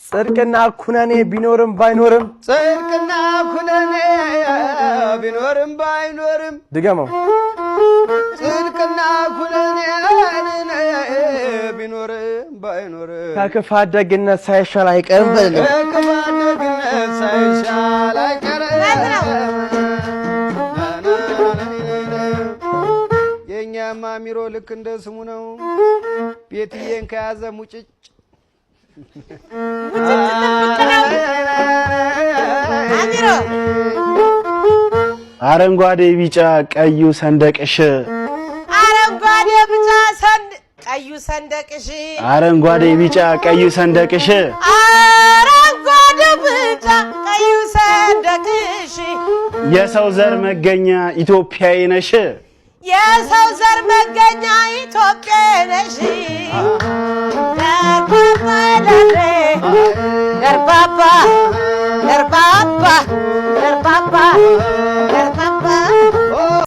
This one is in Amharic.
ጽድቅና ኩነኔ ቢኖርም ባይኖርም ጽድቅና ኩነኔ ቢኖርም ባይኖርም ድገመው ጽድቅና ኩነኔ ቢኖርም ባይኖርም ከክፋት ደግነት ሳይሻል አይቀርም በል ከክፋት ደግነት ሳይሻል አይቀርም የኛማ ሚሮ ልክ እንደ ስሙ ነው ቤትዬን ከያዘ ሙጭጭ አሚሮ አረንጓዴ ቢጫ ቀዩ ሰንደቅሽ አረንጓዴ ቢጫ ቀዩ ሰንደቅሽ አረንጓዴ ቢጫ ቀዩ ሰንደቅሽ አረንጓዴ ቢጫ ቀዩ ሰንደቅሽ የሰው ዘር መገኛ ኢትዮጵያዊ ነሽ የሰው ዘር መገኛ ኢትዮጵያ ነሽ ደርባባ